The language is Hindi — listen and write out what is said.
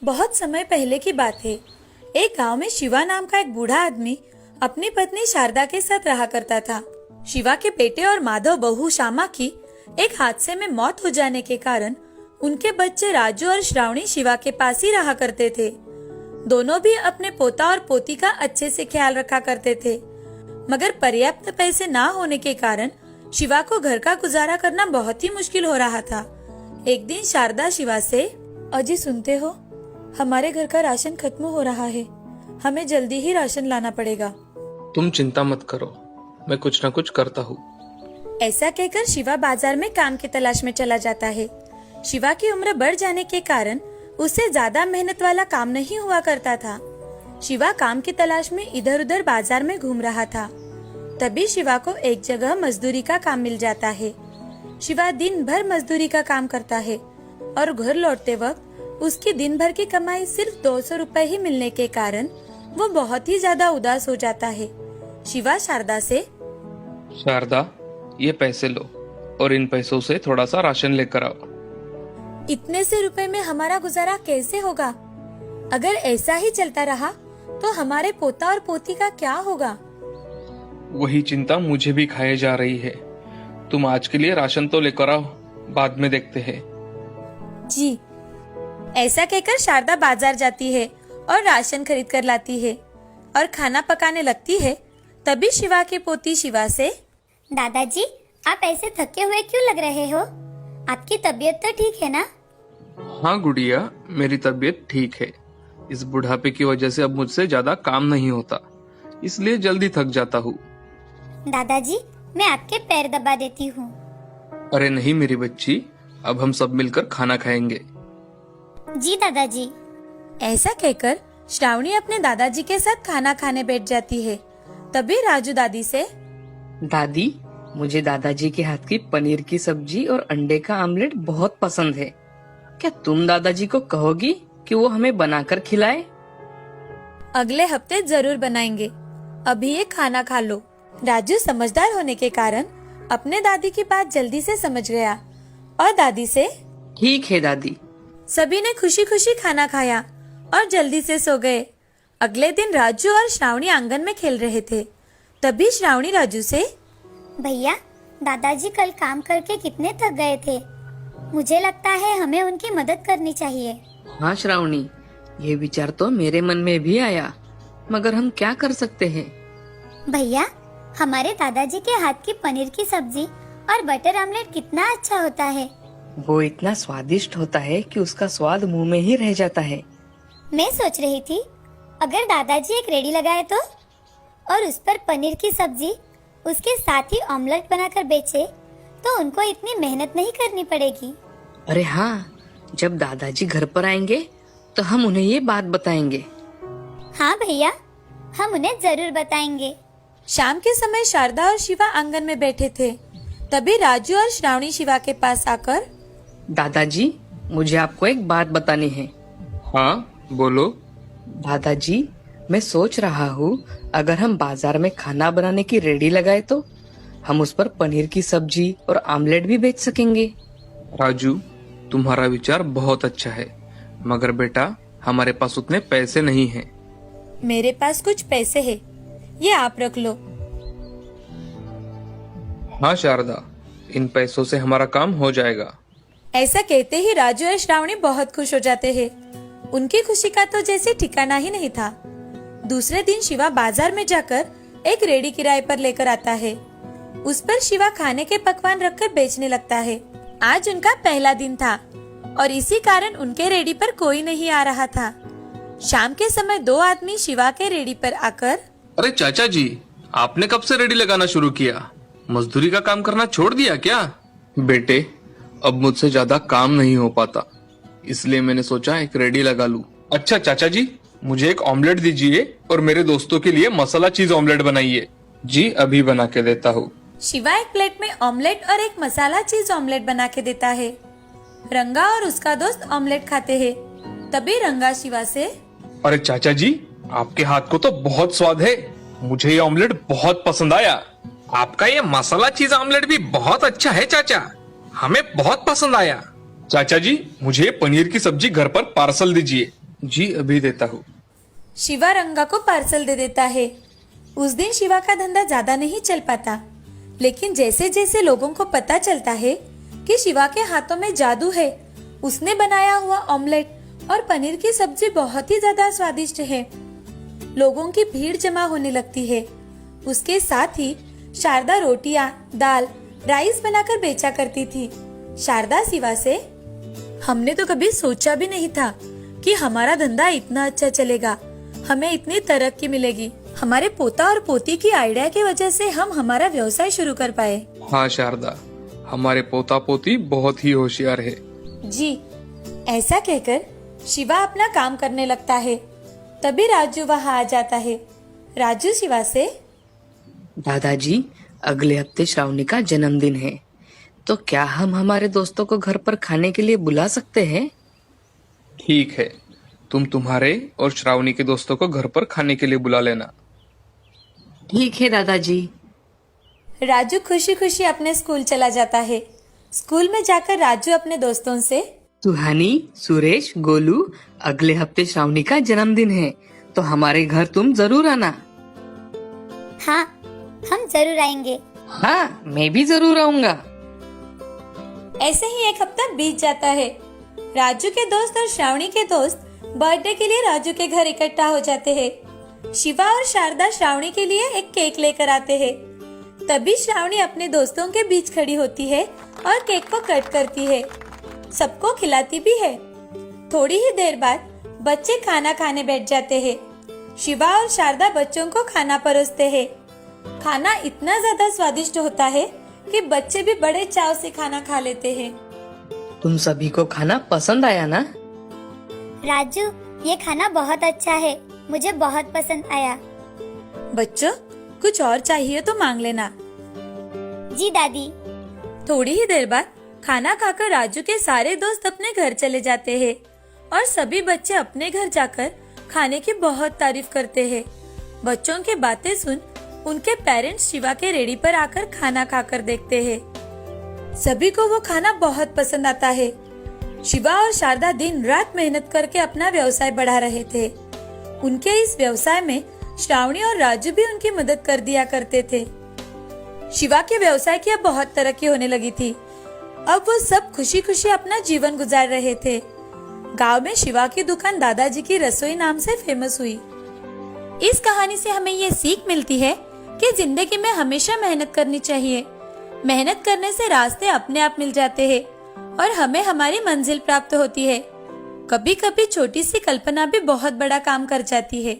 बहुत समय पहले की बात है। एक गांव में शिवा नाम का एक बूढ़ा आदमी अपनी पत्नी शारदा के साथ रहा करता था। शिवा के बेटे और माधव बहू श्यामा की एक हादसे में मौत हो जाने के कारण उनके बच्चे राजू और श्रावणी शिवा के पास ही रहा करते थे। दोनों भी अपने पोता और पोती का अच्छे से ख्याल रखा करते थे, मगर पर्याप्त पैसे ना होने के कारण शिवा को घर का गुजारा करना बहुत ही मुश्किल हो रहा था। एक दिन शारदा शिवा से, अजी सुनते हो, हमारे घर का राशन खत्म हो रहा है, हमें जल्दी ही राशन लाना पड़ेगा। तुम चिंता मत करो, मैं कुछ न कुछ करता हूँ। ऐसा कहकर शिवा बाजार में काम की तलाश में चला जाता है। शिवा की उम्र बढ़ जाने के कारण उससे ज्यादा मेहनत वाला काम नहीं हुआ करता था। शिवा काम की तलाश में इधर उधर बाजार में घूम रहा था। तभी शिवा को एक जगह मजदूरी का काम मिल जाता है। शिवा दिन भर मजदूरी का काम करता है और घर लौटते वक्त उसकी दिन भर की कमाई सिर्फ 200 रुपए ही मिलने के कारण वो बहुत ही ज्यादा उदास हो जाता है। शिवा शारदा से, शारदा, ये पैसे लो और इन पैसों से थोड़ा सा राशन लेकर आओ। इतने से रुपए में हमारा गुजारा कैसे होगा? अगर ऐसा ही चलता रहा तो हमारे पोता और पोती का क्या होगा? वही चिंता मुझे भी खाए जा रही है। तुम आज के लिए राशन तो लेकर आओ, बाद में देखते हैं। जी। ऐसा कहकर शारदा बाजार जाती है और राशन खरीद कर लाती है और खाना पकाने लगती है। तभी शिवा की पोती शिवा से, दादाजी, आप ऐसे थके हुए क्यों लग रहे हो? आपकी तबीयत तो ठीक है ना? हाँ गुड़िया, मेरी तबीयत ठीक है। इस बुढ़ापे की वजह से अब मुझसे ज्यादा काम नहीं होता, इसलिए जल्दी थक जाता हूँ। दादाजी, मैं आपके पैर दबा देती हूँ। अरे नहीं मेरी बच्ची, अब हम सब मिलकर खाना खाएंगे। जी दादाजी। ऐसा कहकर श्रावणी अपने दादाजी के साथ खाना खाने बैठ जाती है। तभी राजू दादी से, दादी, मुझे दादाजी के हाथ की पनीर की सब्जी और अंडे का आमलेट बहुत पसंद है। क्या तुम दादाजी को कहोगी कि वो हमें बनाकर खिलाए? अगले हफ्ते जरूर बनाएंगे, अभी ये खाना खा लो। राजू समझदार होने के कारण अपने दादी की बात जल्दी से समझ गया और दादी से, ठीक है दादी। सभी ने खुशी खुशी खाना खाया और जल्दी से सो गए। अगले दिन राजू और श्रावणी आंगन में खेल रहे थे। तभी श्रावणी राजू से, भैया, दादाजी कल काम करके कितने थक गए थे। मुझे लगता है हमें उनकी मदद करनी चाहिए। हाँ श्रावणी, ये विचार तो मेरे मन में भी आया, मगर हम क्या कर सकते हैं? भैया, हमारे दादाजी के हाथ की पनीर की सब्जी और बटर आमलेट कितना अच्छा होता है। वो इतना स्वादिष्ट होता है कि उसका स्वाद मुंह में ही रह जाता है। मैं सोच रही थी, अगर दादाजी एक रेडी लगाए तो, और उस पर पनीर की सब्जी, उसके साथ ही ऑमलेट बनाकर बेचे, तो उनको इतनी मेहनत नहीं करनी पड़ेगी। अरे हाँ, जब दादाजी घर पर आएंगे तो हम उन्हें ये बात बताएंगे। हाँ भैया, हम उन्हें जरूर बताएंगे। शाम के समय शारदा और शिवा आंगन में बैठे थे। तभी राजू और श्रावणी शिवा के पास आकर, दादाजी, मुझे आपको एक बात बतानी है। हाँ बोलो। दादाजी, मैं सोच रहा हूँ, अगर हम बाजार में खाना बनाने की रेडी लगाए तो हम उस पर पनीर की सब्जी और आमलेट भी बेच सकेंगे। राजू, तुम्हारा विचार बहुत अच्छा है, मगर बेटा हमारे पास उतने पैसे नहीं हैं। मेरे पास कुछ पैसे है, ये आप रख लो। हाँ शारदा, इन पैसों से हमारा काम हो जाएगा। ऐसा कहते ही राजू और श्रावणी बहुत खुश हो जाते हैं। उनकी खुशी का तो जैसे ठिकाना ही नहीं था। दूसरे दिन शिवा बाजार में जाकर एक रेडी किराए पर लेकर आता है। उस पर शिवा खाने के पकवान रखकर बेचने लगता है। आज उनका पहला दिन था और इसी कारण उनके रेडी पर कोई नहीं आ रहा था। शाम के समय दो आदमी शिवा के रेडी पर आकर, अरे चाचा जी, आपने कब से रेडी लगाना शुरू किया? मजदूरी का काम करना छोड़ दिया क्या? बेटे, अब मुझसे ज्यादा काम नहीं हो पाता, इसलिए मैंने सोचा एक रेडी लगा लूं। अच्छा चाचा जी, मुझे एक ऑमलेट दीजिए और मेरे दोस्तों के लिए मसाला चीज ऑमलेट बनाइए। जी अभी बना के देता हूँ। शिवा एक प्लेट में ऑमलेट और एक मसाला चीज ऑमलेट बना के देता है। रंगा और उसका दोस्त ऑमलेट खाते हैं। तभी रंगा शिवा से, अरे चाचा जी, आपके हाथ को तो बहुत स्वाद है, मुझे ये ऑमलेट बहुत पसंद आया। आपका ये मसाला चीज ऑमलेट भी बहुत अच्छा है चाचा, हमें बहुत पसंद आया। चाचा जी, मुझे पनीर की सब्जी घर पर पार्सल दीजिए, जी अभी देता हूँ। शिवा रंगा को पार्सल दे देता है। उस दिन शिवा का धंधा ज्यादा नहीं चल पाता, लेकिन जैसे जैसे लोगों को पता चलता है कि शिवा के हाथों में जादू है, उसने बनाया हुआ ऑमलेट और पनीर की सब्जी बहुत ही ज्यादा स्वादिष्ट है, लोगों की भीड़ जमा होने लगती है। उसके साथ ही शारदा रोटियां, दाल, राइस बनाकर बेचा करती थी। शारदा शिवा से, हमने तो कभी सोचा भी नहीं था कि हमारा धंधा इतना अच्छा चलेगा, हमें इतनी तरक्की मिलेगी। हमारे पोता और पोती की आइडिया की वजह से हम हमारा व्यवसाय शुरू कर पाए। हाँ शारदा, हमारे पोता पोती बहुत ही होशियार है। जी, ऐसा कहकर शिवा अपना काम करने लगता है। तभी राजू वहाँ आ जाता है। राजू शिवा से, दादाजी, अगले हफ्ते श्रावणी का जन्मदिन है, तो क्या हम हमारे दोस्तों को घर पर खाने के लिए बुला सकते हैं? ठीक है, तुम तुम्हारे और श्रावणी के दोस्तों को घर पर खाने के लिए बुला लेना। ठीक है दादाजी। राजू खुशी खुशी अपने स्कूल चला जाता है। स्कूल में जाकर राजू अपने दोस्तों से, सुहानी, सुरेश, गोलू, अगले हफ्ते श्रावणी का जन्मदिन है, तो हमारे घर तुम जरूर आना। हाँ, हम जरूर आएंगे। हाँ, मैं भी जरूर आऊंगा। ऐसे ही एक हफ्ता बीत जाता है। राजू के दोस्त और श्रावणी के दोस्त बर्थडे के लिए राजू के घर इकट्ठा हो जाते हैं। शिवा और शारदा श्रावणी के लिए एक केक लेकर आते हैं। तभी श्रावणी अपने दोस्तों के बीच खड़ी होती है और केक को कट करती है, सबको खिलाती भी है। थोड़ी ही देर बाद बच्चे खाना खाने बैठ जाते हैं। शिवा और शारदा बच्चों को खाना परोसते हैं। खाना इतना ज्यादा स्वादिष्ट होता है कि बच्चे भी बड़े चाव से खाना खा लेते हैं। तुम सभी को खाना पसंद आया ना? राजू, ये खाना बहुत अच्छा है, मुझे बहुत पसंद आया। बच्चों, कुछ और चाहिए तो मांग लेना। जी दादी। थोड़ी ही देर बाद खाना खाकर राजू के सारे दोस्त अपने घर चले जाते हैं और सभी बच्चे अपने घर जाकर खाने की बहुत तारीफ करते हैं। बच्चों की बातें सुन उनके पेरेंट्स शिवा के रेडी पर आकर खाना खाकर देखते हैं। सभी को वो खाना बहुत पसंद आता है। शिवा और शारदा दिन रात मेहनत करके अपना व्यवसाय बढ़ा रहे थे। उनके इस व्यवसाय में श्रावणी और राजू भी उनकी मदद कर दिया करते थे। शिवा के व्यवसाय की अब बहुत तरक्की होने लगी थी। अब वो सब खुशी खुशी अपना जीवन गुजार रहे थे। गांव में शिवा की दुकान दादाजी की रसोई नाम से फेमस हुई। इस कहानी से हमें ये सीख मिलती है कि जिंदगी में हमेशा मेहनत करनी चाहिए। मेहनत करने से रास्ते अपने आप मिल जाते हैं और हमें हमारी मंजिल प्राप्त होती है। कभी कभी छोटी सी कल्पना भी बहुत बड़ा काम कर जाती है।